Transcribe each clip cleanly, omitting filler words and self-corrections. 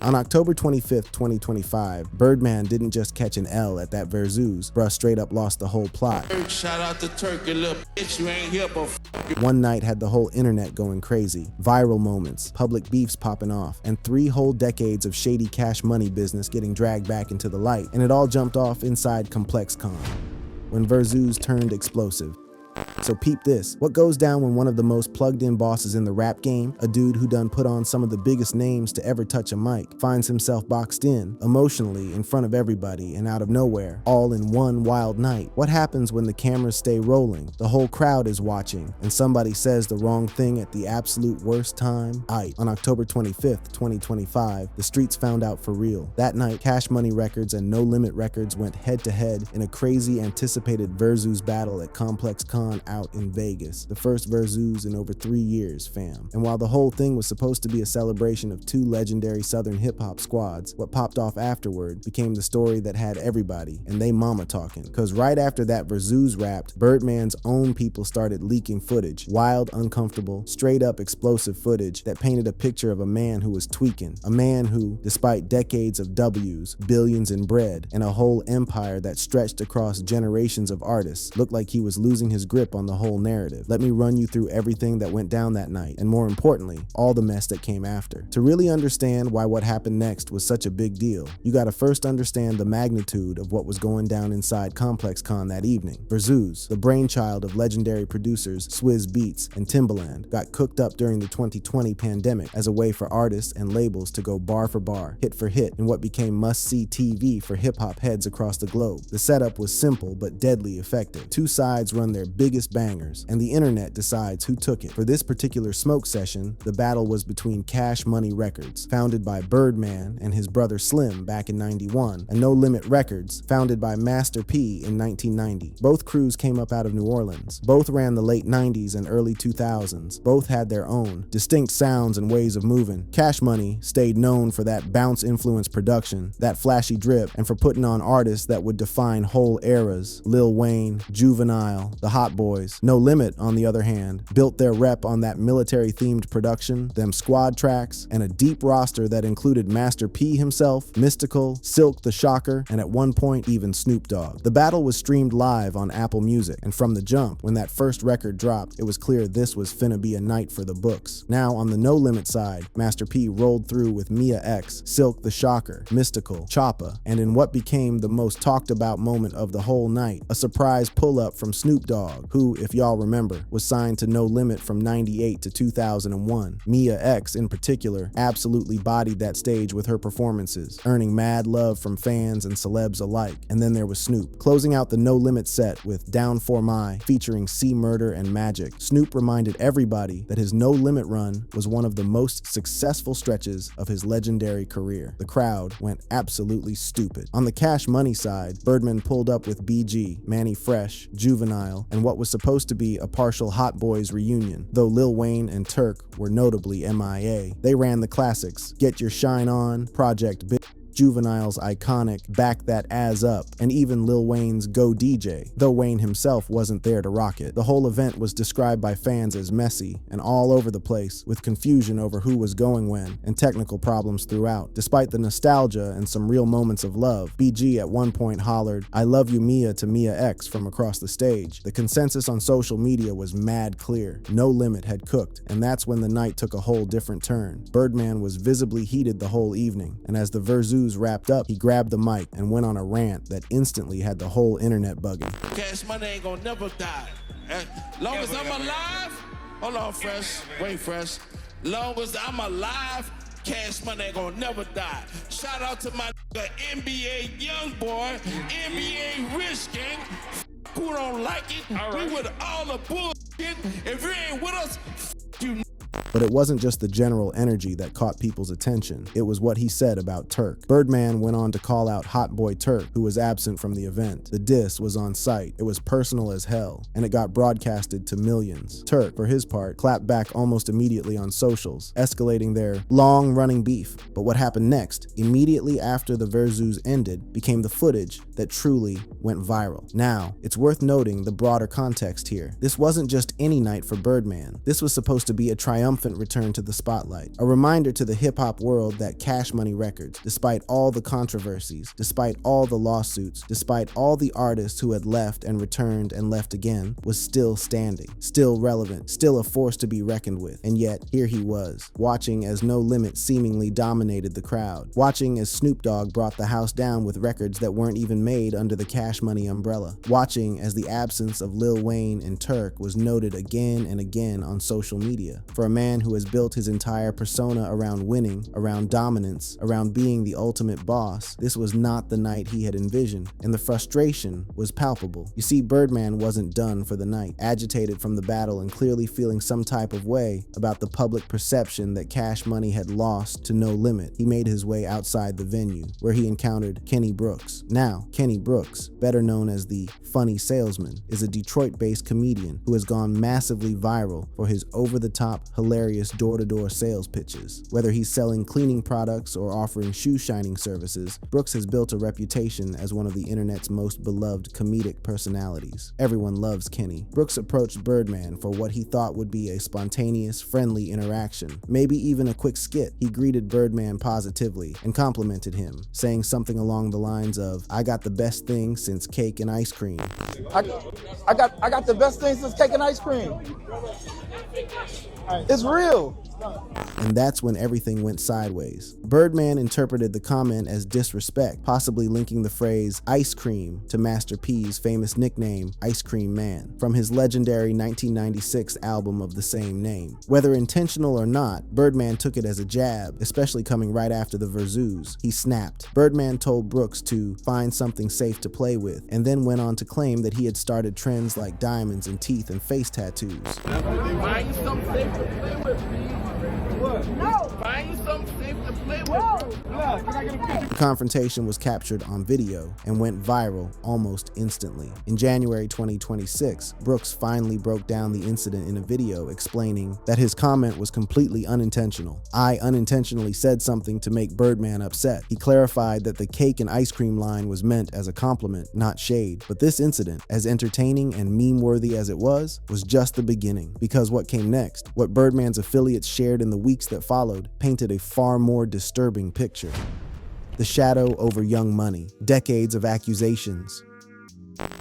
On October 25th, 2025, Birdman didn't just catch an L at that Verzuz, bruh straight up lost the whole plot. Shout out to Turkey, little bitch, you ain't here, but One night had the whole internet going crazy. Viral moments, public beefs popping off, and 3 whole decades of shady cash money business getting dragged back into the light. And it all jumped off inside ComplexCon, when Verzuz turned explosive. So peep this. What goes down when one of the most plugged-in bosses in the rap game, a dude who done put on some of the biggest names to ever touch a mic, finds himself boxed in, emotionally, in front of everybody and out of nowhere, all in one wild night? What happens when the cameras stay rolling, the whole crowd is watching, and somebody says the wrong thing at the absolute worst time? On October 25th, 2025, the streets found out for real. That night, Cash Money Records and No Limit Records went head-to-head in a crazy anticipated Verzuz battle at ComplexCon out in Vegas, the first Verzuz in over 3 years, fam. And while the whole thing was supposed to be a celebration of 2 legendary Southern hip-hop squads, what popped off afterward became the story that had everybody and they mama talking. Cause right after that Verzuz wrapped, Birdman's own people started leaking footage, wild, uncomfortable, straight up explosive footage that painted a picture of a man who was tweaking, a man who, despite decades of W's, billions in bread, and a whole empire that stretched across generations of artists, looked like he was losing his grip on the whole narrative. Let me run you through everything that went down that night, and more importantly, all the mess that came after. To really understand why what happened next was such a big deal, you gotta first understand the magnitude of what was going down inside ComplexCon that evening. Verzuz, the brainchild of legendary producers Swizz Beatz and Timbaland, got cooked up during the 2020 pandemic as a way for artists and labels to go bar for bar, hit for hit, in what became must-see TV for hip-hop heads across the globe. The setup was simple but deadly effective. 2 sides run their biggest bangers, and the internet decides who took it. For this particular smoke session, the battle was between Cash Money Records, founded by Birdman and his brother Slim back in '91, and No Limit Records, founded by Master P in 1990. Both crews came up out of New Orleans. Both ran the late 90s and early 2000s. Both had their own distinct sounds and ways of moving. Cash Money stayed known for that bounce-influenced production, that flashy drip, and for putting on artists that would define whole eras. Lil Wayne, Juvenile, the Hot Boys. No Limit, on the other hand, built their rep on that military-themed production, them squad tracks, and a deep roster that included Master P himself, Mystical, Silk the Shocker, and at one point even Snoop Dogg. The battle was streamed live on Apple Music, and from the jump, when that first record dropped, it was clear this was finna be a night for the books. Now, on the No Limit side, Master P rolled through with Mia X, Silk the Shocker, Mystical, Choppa, and in what became the most talked about moment of the whole night, a surprise pull-up from Snoop Dogg, who, if y'all remember, was signed to No Limit from '98 to 2001. Mia X, in particular, absolutely bodied that stage with her performances, earning mad love from fans and celebs alike. And then there was Snoop, closing out the No Limit set with Down For My, featuring C Murder and Magic. Snoop reminded everybody that his No Limit run was one of the most successful stretches of his legendary career. The crowd went absolutely stupid. On the Cash Money side, Birdman pulled up with BG, Manny Fresh, Juvenile, and what was supposed to be a partial Hot Boys reunion, though Lil Wayne and Turk were notably MIA. They ran the classics, Get Your Shine On, Project Big, Juvenile's iconic Back That Ass Up, and even Lil Wayne's Go DJ, though Wayne himself wasn't there to rock it. The whole event was described by fans as messy and all over the place, with confusion over who was going when, and technical problems throughout. Despite the nostalgia and some real moments of love, BG at one point hollered, "I love you Mia" to Mia X from across the stage. The consensus on social media was mad clear. No Limit had cooked, and that's when the night took a whole different turn. Birdman was visibly heated the whole evening, and as the Verzuz wrapped up, he grabbed the mic and went on a rant that instantly had the whole internet bugging. Cash Money ain't gonna never die. Long as I'm alive, hold on, Fresh, wait, Fresh. Long as I'm alive, Cash Money ain't gonna never die. Shout out to my NBA young boy, NBA rich gang. Who don't like it? Right. We with all the bullshit. If you ain't with us, you. But it wasn't just the general energy that caught people's attention, it was what he said about Turk. Birdman went on to call out Hot Boy Turk, who was absent from the event. The diss was on site, it was personal as hell, and it got broadcasted to millions. Turk, for his part, clapped back almost immediately on socials, escalating their long-running beef. But what happened next, immediately after the Verzuz ended, became the footage that truly went viral. Now, it's worth noting the broader context here. This wasn't just any night for Birdman. This was supposed to be a triumphant triumphant return to the spotlight. A reminder to the hip-hop world that Cash Money Records, despite all the controversies, despite all the lawsuits, despite all the artists who had left and returned and left again, was still standing, still relevant, still a force to be reckoned with. And yet, here he was, watching as No Limit seemingly dominated the crowd, watching as Snoop Dogg brought the house down with records that weren't even made under the Cash Money umbrella, watching as the absence of Lil Wayne and Turk was noted again and again on social media. For a man who has built his entire persona around winning, around dominance, around being the ultimate boss, this was not the night he had envisioned, and the frustration was palpable. You see, Birdman wasn't done for the night. Agitated from the battle and clearly feeling some type of way about the public perception that Cash Money had lost to No Limit, he made his way outside the venue, where he encountered Kenny Brooks. Now, Kenny Brooks, better known as the Funny Salesman, is a Detroit-based comedian who has gone massively viral for his over-the-top, hilarious door-to-door sales pitches. Whether he's selling cleaning products or offering shoe shining services, Brooks has built a reputation as one of the internet's most beloved comedic personalities. Everyone loves Kenny. Brooks approached Birdman for what he thought would be a spontaneous, friendly interaction, maybe even a quick skit. He greeted Birdman positively and complimented him, saying something along the lines of, "I got the best thing since cake and ice cream." I got the best thing since cake and ice cream. It's real. And that's when everything went sideways. Birdman interpreted the comment as disrespect, possibly linking the phrase ice cream to Master P's famous nickname, Ice Cream Man, from his legendary 1996 album of the same name. Whether intentional or not, Birdman took it as a jab, especially coming right after the Verzoos. He snapped. Birdman told Brooks to find something safe to play with, and then went on to claim that he had started trends like diamonds and teeth and face tattoos. Find something safe to play with, please. What? No. Find something safe to play with. No. The confrontation was captured on video and went viral almost instantly. In January 2026, Brooks finally broke down the incident in a video explaining that his comment was completely unintentional. "I unintentionally said something to make Birdman upset." He clarified that the cake and ice cream line was meant as a compliment, not shade. But this incident, as entertaining and meme-worthy as it was just the beginning. Because what came next, what Birdman's affiliates shared in the weeks that followed, painted a far more disturbing picture. The shadow over Young Money, decades of accusations.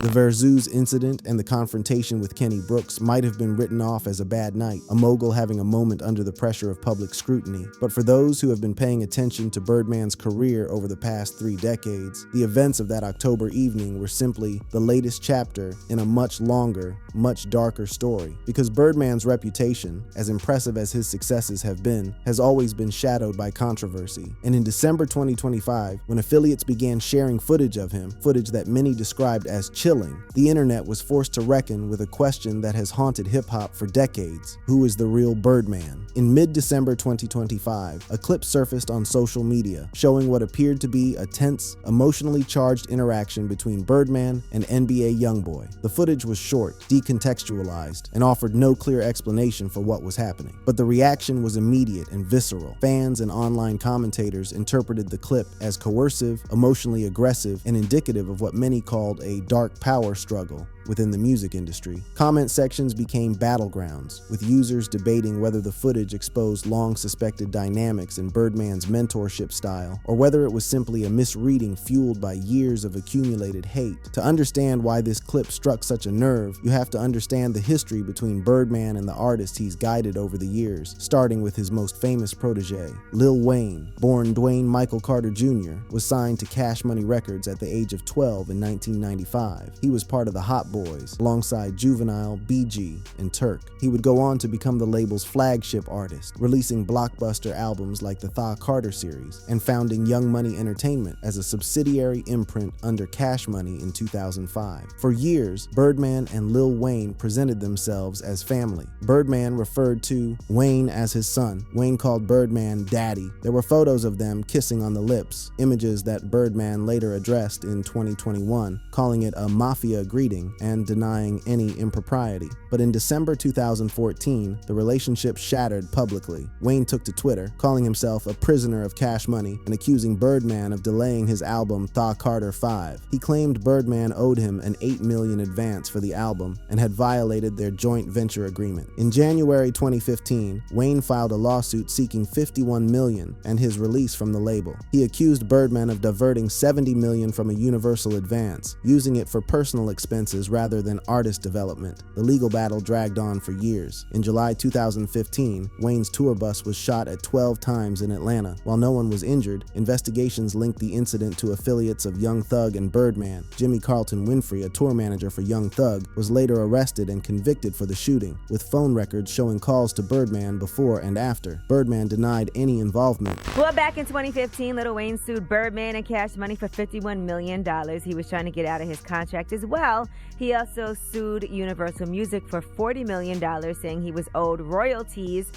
The Verzoos incident and the confrontation with Kenny Brooks might have been written off as a bad night, a mogul having a moment under the pressure of public scrutiny. But for those who have been paying attention to Birdman's career over the past 3 decades, the events of that October evening were simply the latest chapter in a much longer, much darker story. Because Birdman's reputation, as impressive as his successes have been, has always been shadowed by controversy. And in December 2025, when affiliates began sharing footage of him, footage that many described as chilling, the internet was forced to reckon with a question that has haunted hip-hop for decades: who is the real Birdman? In mid-December 2025, a clip surfaced on social media showing what appeared to be a tense, emotionally charged interaction between Birdman and NBA YoungBoy. The footage was short, decontextualized, and offered no clear explanation for what was happening. But the reaction was immediate and visceral. Fans and online commentators interpreted the clip as coercive, emotionally aggressive, and indicative of what many called a dark power struggle within the music industry. Comment sections became battlegrounds, with users debating whether the footage exposed long-suspected dynamics in Birdman's mentorship style, or whether it was simply a misreading fueled by years of accumulated hate. To understand why this clip struck such a nerve, you have to understand the history between Birdman and the artists he's guided over the years, starting with his most famous protege. Lil Wayne, born Dwayne Michael Carter Jr., was signed to Cash Money Records at the age of 12 in 1995. He was part of the Hot Boys, alongside Juvenile, BG, and Turk. He would go on to become the label's flagship artist, releasing blockbuster albums like the Thaw Carter series, and founding Young Money Entertainment as a subsidiary imprint under Cash Money in 2005. For years, Birdman and Lil Wayne presented themselves as family. Birdman referred to Wayne as his son. Wayne called Birdman Daddy. There were photos of them kissing on the lips, images that Birdman later addressed in 2021, calling it a mafia greeting and denying any impropriety. But in December 2014, the relationship shattered publicly. Wayne took to Twitter, calling himself a prisoner of Cash Money and accusing Birdman of delaying his album Thaw Carter 5. He claimed Birdman owed him an $8 million advance for the album and had violated their joint venture agreement. In January 2015, Wayne filed a lawsuit seeking $51 million and his release from the label. He accused Birdman of diverting $70 million from a Universal advance, using it for personal expenses rather than artist development. The legal battle dragged on for years. In July 2015, Wayne's tour bus was shot at 12 times in Atlanta. While no one was injured, investigations linked the incident to affiliates of Young Thug and Birdman. Jimmy Carlton Winfrey, a tour manager for Young Thug, was later arrested and convicted for the shooting, with phone records showing calls to Birdman before and after. Birdman denied any involvement. Well, back in 2015, Lil Wayne sued Birdman and Cash Money for $51 million. He was trying to get out of his contract as well. He also sued Universal Music for $40 million, saying he was owed royalties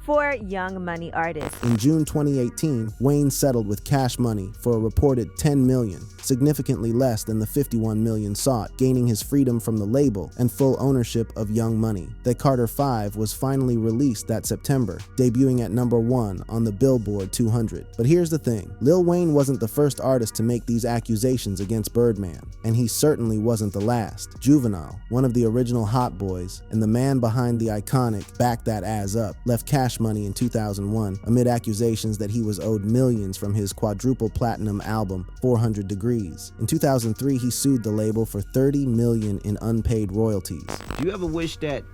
for Young Money artists. In June 2018, Wayne settled with Cash Money for a reported $10 million, significantly less than the $51 million sought, gaining his freedom from the label and full ownership of Young Money. Thaw Carter 5 was finally released that September, debuting at #1 on the Billboard 200. But here's the thing, Lil Wayne wasn't the first artist to make these accusations against Birdman, and he certainly wasn't the last. Juvenile, one of the original Hot Boys, and the man behind the iconic Back That Ass Up, left Cash Money in 2001 amid accusations that he was owed millions from his quadruple platinum album 400 Degrees. In 2003, he sued the label for $30 million in unpaid royalties. Do you ever wish that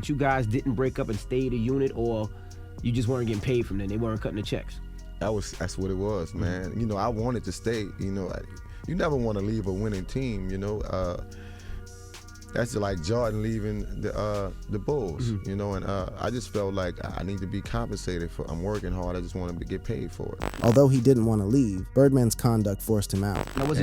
you guys didn't break up and stayed a unit, or you just weren't getting paid from them? They weren't cutting the checks? That's what it was, man. You know, I wanted to stay. You know, you never want to leave a winning team. You know, that's like Jordan leaving the Bulls. You know, and I just felt like I need to be compensated for. I'm working hard. I just want to get paid for it. Although he didn't want to leave, Birdman's conduct forced him out. Now, was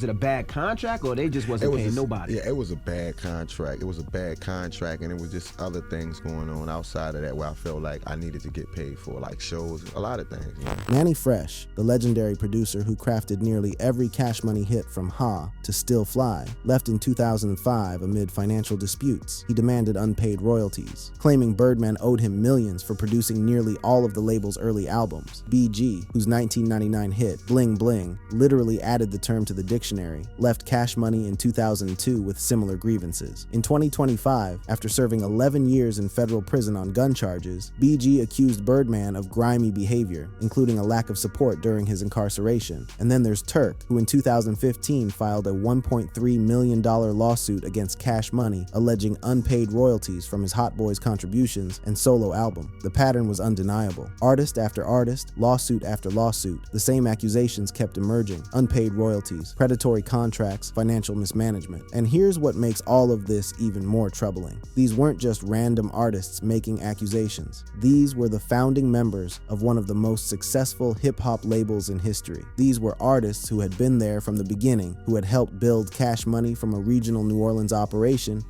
it a bad contract, or they just wasn't paying nobody? Yeah, it was a bad contract. It was a bad contract, and it was just other things going on outside of that where I felt like I needed to get paid for, like shows, a lot of things. You know? Mannie Fresh, the legendary producer who crafted nearly every Cash Money hit from Ha to Still Fly, left in 2005 amid financial disputes. He demanded unpaid royalties, claiming Birdman owed him millions for producing nearly all of the label's early albums. BG, whose 1999 hit, Bling Bling, literally added the term to the dictionary, left Cash Money in 2002 with similar grievances. In 2025, after serving 11 years in federal prison on gun charges, BG accused Birdman of grimy behavior, including a lack of support during his incarceration. And then there's Turk, who in 2015 filed a $1.3 million lawsuit against Cash Money, alleging unpaid royalties from his Hot Boys contributions and solo album. The pattern was undeniable. Artist after artist, lawsuit after lawsuit, the same accusations kept emerging: unpaid royalties, predatory contracts, financial mismanagement. And here's what makes all of this even more troubling. These weren't just random artists making accusations. These were the founding members of one of the most successful hip-hop labels in history. These were artists who had been there from the beginning, who had helped build Cash Money from a regional New Orleans operation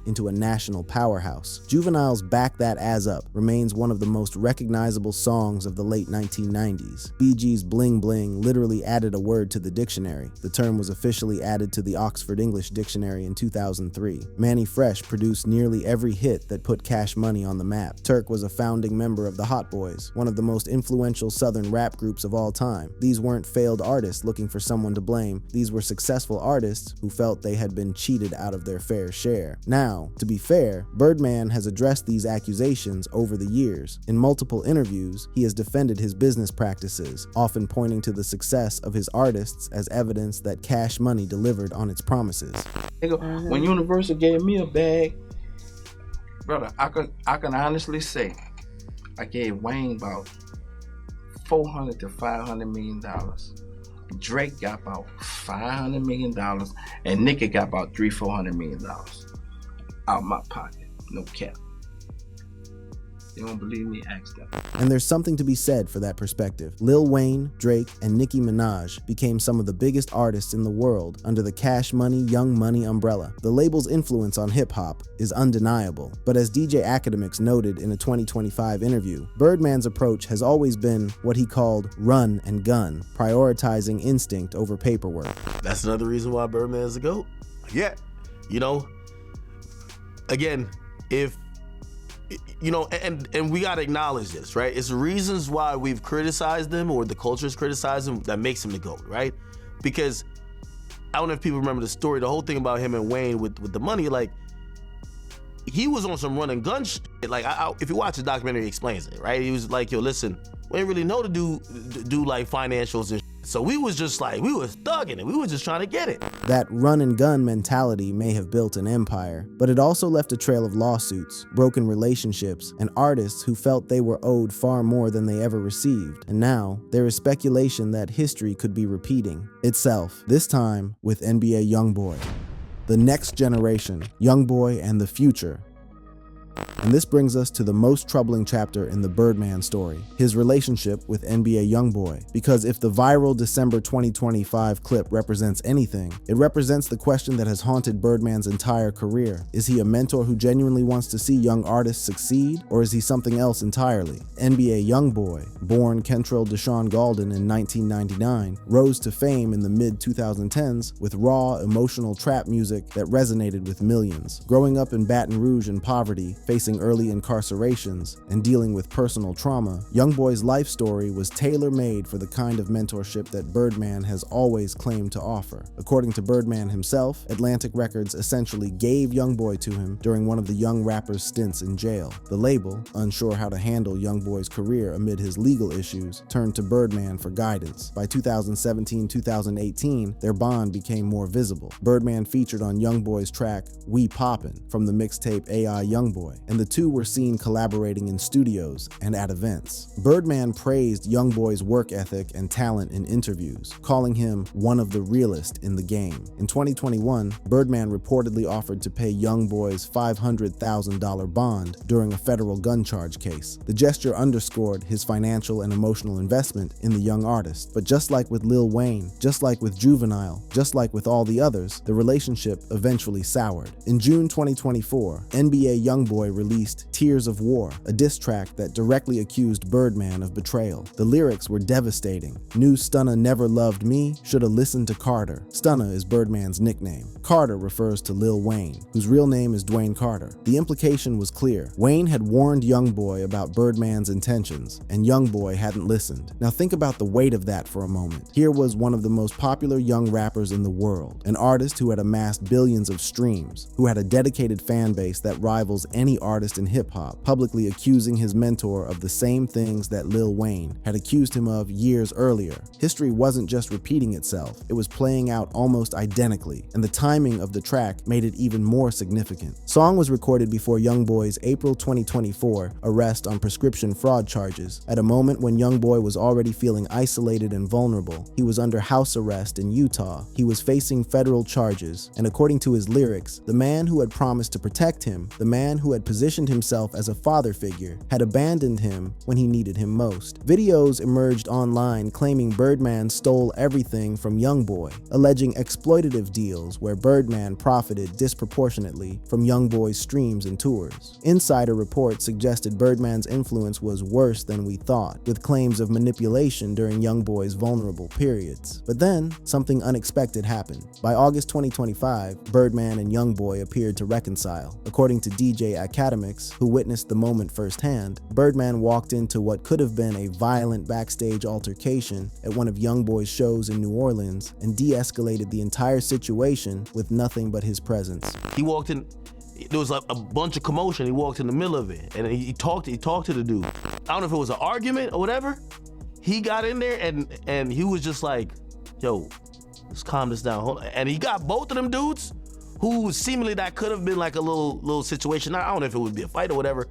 into a national powerhouse. Juvenile's Back That Ass Up remains one of the most recognizable songs of the late 1990s. BG's Bling Bling literally added a word to the dictionary. The term was officially added to the Oxford English Dictionary in 2003. Mannie Fresh produced nearly every hit that put Cash Money on the map. Turk was a founding member of the Hot Boys, one of the most influential Southern rap groups of all time. These weren't failed artists looking for someone to blame. These were successful artists who felt they had been cheated out of their fair share. Now, to be fair, Birdman has addressed these accusations over the years. In multiple interviews, he has defended his business practices, often pointing to the success of his artists as evidence that Cash Money delivered on its promises. When Universal gave me a bag, brother, I can honestly say I gave Wayne about $400 to $500 million. Drake got about $500 million, and Nicki got about $300-400 million out my pocket, no cap. You don't believe me? Ask them. And there's something to be said for that perspective. Lil Wayne, Drake, and Nicki Minaj became some of the biggest artists in the world under the Cash Money, Young Money umbrella. The label's influence on hip-hop is undeniable, but as DJ Academics noted in a 2025 interview, Birdman's approach has always been what he called run and gun, prioritizing instinct over paperwork. That's another reason why Birdman is a GOAT. Yeah, you know, again, if you know, and we gotta acknowledge this, right? It's reasons why we've criticized them or the culture's criticized them that makes him the GOAT, right? Because I don't know if people remember the story, the whole thing about him and Wayne with the money, like he was on some run and gun shit. Like if you watch the documentary, he explains it, right? He was like, yo, listen, we didn't really know to do like financials and shit. So we was just like, we was thugging it. We was just trying to get it. That run and gun mentality may have built an empire, but it also left a trail of lawsuits, broken relationships, and artists who felt they were owed far more than they ever received. And now, there is speculation that history could be repeating itself, this time with NBA YoungBoy. The next generation, YoungBoy and the future. And this brings us to the most troubling chapter in the Birdman story, his relationship with NBA YoungBoy. Because if the viral December 2025 clip represents anything, it represents the question that has haunted Birdman's entire career. Is he a mentor who genuinely wants to see young artists succeed, or is he something else entirely? NBA YoungBoy, born Kentrell Deshaun Gaulden in 1999, rose to fame in the mid-2010s with raw, emotional trap music that resonated with millions. Growing up in Baton Rouge in poverty, facing early incarcerations, and dealing with personal trauma, YoungBoy's life story was tailor-made for the kind of mentorship that Birdman has always claimed to offer. According to Birdman himself, Atlantic Records essentially gave YoungBoy to him during one of the young rapper's stints in jail. The label, unsure how to handle YoungBoy's career amid his legal issues, turned to Birdman for guidance. By 2017-2018, their bond became more visible. Birdman featured on YoungBoy's track We Poppin' from the mixtape AI YoungBoy, and the two were seen collaborating in studios and at events. Birdman praised YoungBoy's work ethic and talent in interviews, calling him one of the realest in the game. In 2021, Birdman reportedly offered to pay YoungBoy's $500,000 bond during a federal gun charge case. The gesture underscored his financial and emotional investment in the young artist. But just like with Lil Wayne, just like with Juvenile, just like with all the others, the relationship eventually soured. In June 2024, NBA YoungBoy released Tears of War, a diss track that directly accused Birdman of betrayal. The lyrics were devastating. Knew Stunna never loved me, shoulda listened to Carter. Stunna is Birdman's nickname. Carter refers to Lil Wayne, whose real name is Dwayne Carter. The implication was clear. Wayne had warned YoungBoy about Birdman's intentions, and YoungBoy hadn't listened. Now think about the weight of that for a moment. Here was one of the most popular young rappers in the world, an artist who had amassed billions of streams, who had a dedicated fan base that rivals any artist in hip-hop, publicly accusing his mentor of the same things that Lil Wayne had accused him of years earlier. History wasn't just repeating itself, it was playing out almost identically, and the timing of the track made it even more significant. Song was recorded before YoungBoy's April 2024 arrest on prescription fraud charges, at a moment when YoungBoy was already feeling isolated and vulnerable. He was under house arrest in Utah. He was facing federal charges, and according to his lyrics, the man who had promised to protect him, the man who had positioned himself as a father figure, had abandoned him when he needed him most. Videos emerged online claiming Birdman stole everything from YoungBoy, alleging exploitative deals where Birdman profited disproportionately from YoungBoy's streams and tours. Insider reports suggested Birdman's influence was worse than we thought, with claims of manipulation during YoungBoy's vulnerable periods. But then, something unexpected happened. By August 2025, Birdman and YoungBoy appeared to reconcile. According to DJ Academics, who witnessed the moment firsthand, Birdman walked into what could have been a violent backstage altercation at one of YoungBoy's shows in New Orleans and de-escalated the entire situation with nothing but his presence. He walked in, there was like a bunch of commotion. He walked in the middle of it and he talked to the dude. I don't know if it was an argument or whatever. He got in there and he was just like, yo, let's calm this down. Hold on. And he got both of them dudes who seemingly that could have been like a little situation. I don't know if it would be a fight or whatever.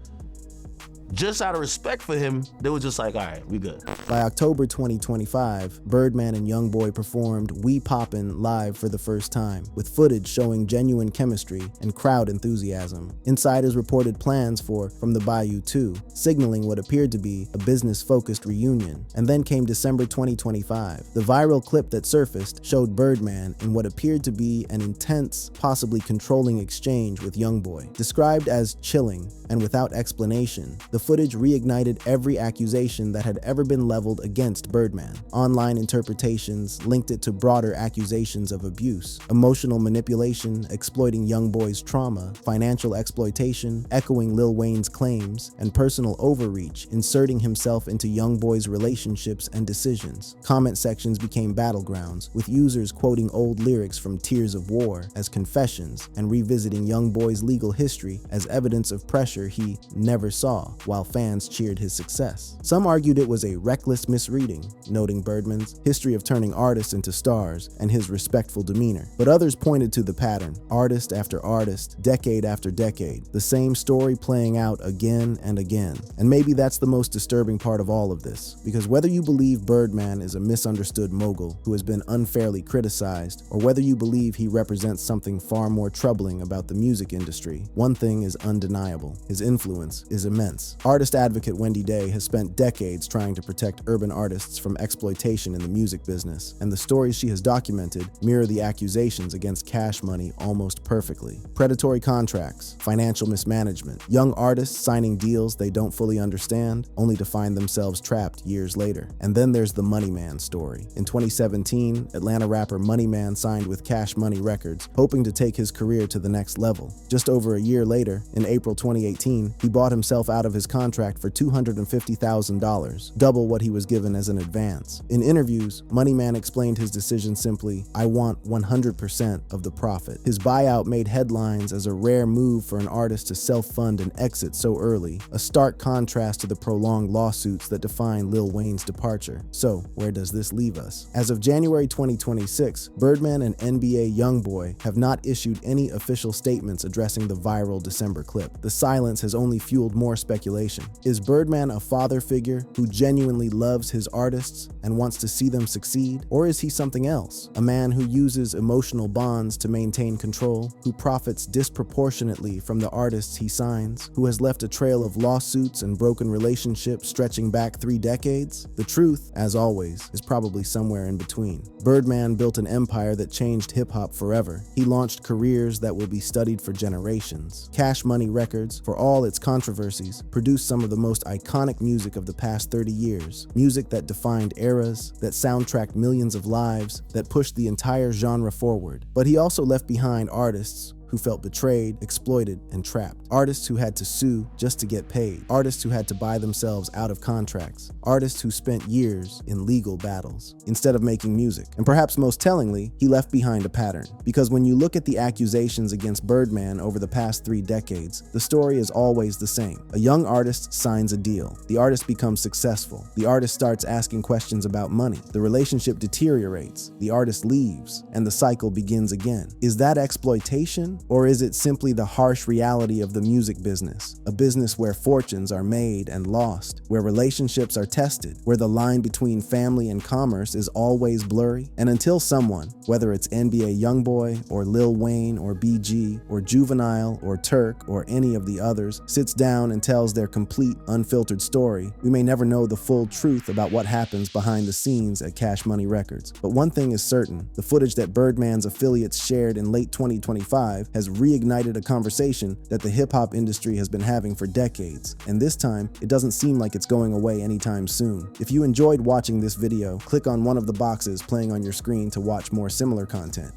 Just out of respect for him, they were just like, all right, we good. By October 2025, Birdman and YoungBoy performed We Poppin' live for the first time, with footage showing genuine chemistry and crowd enthusiasm. Insiders reported plans for From the Bayou 2, signaling what appeared to be a business-focused reunion. And then came December 2025. The viral clip that surfaced showed Birdman in what appeared to be an intense, possibly controlling exchange with YoungBoy. Described as chilling and without explanation, the footage reignited every accusation that had ever been leveled against Birdman. Online interpretations linked it to broader accusations of abuse, emotional manipulation, exploiting young boys' trauma, financial exploitation, echoing Lil Wayne's claims, and personal overreach, inserting himself into young boys' relationships and decisions. Comment sections became battlegrounds, with users quoting old lyrics from Tears of War as confessions and revisiting young boy's legal history as evidence of pressure he never saw, while fans cheered his success. Some argued it was a reckless misreading, noting Birdman's history of turning artists into stars and his respectful demeanor. But others pointed to the pattern, artist after artist, decade after decade, the same story playing out again and again. And maybe that's the most disturbing part of all of this, because whether you believe Birdman is a misunderstood mogul who has been unfairly criticized, or whether you believe he represents something far more troubling about the music industry, one thing is undeniable: his influence is immense. Artist advocate Wendy Day has spent decades trying to protect urban artists from exploitation in the music business, and the stories she has documented mirror the accusations against Cash Money almost perfectly. Predatory contracts, financial mismanagement, young artists signing deals they don't fully understand, only to find themselves trapped years later. And then there's the Money Man story. In 2017, Atlanta rapper Money Man signed with Cash Money Records, hoping to take his career to the next level. Just over a year later, in April 2018, he bought himself out of his contract for $250,000, double what he was given as an advance. In interviews, Money Man explained his decision simply, "I want 100% of the profit." His buyout made headlines as a rare move for an artist to self-fund and exit so early, a stark contrast to the prolonged lawsuits that define Lil Wayne's departure. So, where does this leave us? As of January 2026, Birdman and NBA YoungBoy have not issued any official statements addressing the viral December clip. The silence has only fueled more speculation. Is Birdman a father figure who genuinely loves his artists and wants to see them succeed? Or is he something else? A man who uses emotional bonds to maintain control, who profits disproportionately from the artists he signs, who has left a trail of lawsuits and broken relationships stretching back 3 decades? The truth, as always, is probably somewhere in between. Birdman built an empire that changed hip-hop forever. He launched careers that will be studied for generations. Cash Money Records, for all its controversies, produced some of the most iconic music of the past 30 years. Music that defined eras, that soundtracked millions of lives, that pushed the entire genre forward. But he also left behind artists who felt betrayed, exploited, and trapped. Artists who had to sue just to get paid. Artists who had to buy themselves out of contracts. Artists who spent years in legal battles instead of making music. And perhaps most tellingly, he left behind a pattern. Because when you look at the accusations against Birdman over the past 3 decades, the story is always the same. A young artist signs a deal. The artist becomes successful. The artist starts asking questions about money. The relationship deteriorates. The artist leaves, and the cycle begins again. Is that exploitation? Or is it simply the harsh reality of the music business? A business where fortunes are made and lost, where relationships are tested, where the line between family and commerce is always blurry? And until someone, whether it's NBA YoungBoy or Lil Wayne or BG or Juvenile or Turk or any of the others, sits down and tells their complete, unfiltered story, we may never know the full truth about what happens behind the scenes at Cash Money Records. But one thing is certain, the footage that Birdman's affiliates shared in late 2025 has reignited a conversation that the hip-hop industry has been having for decades, and this time, it doesn't seem like it's going away anytime soon. If you enjoyed watching this video, click on one of the boxes playing on your screen to watch more similar content.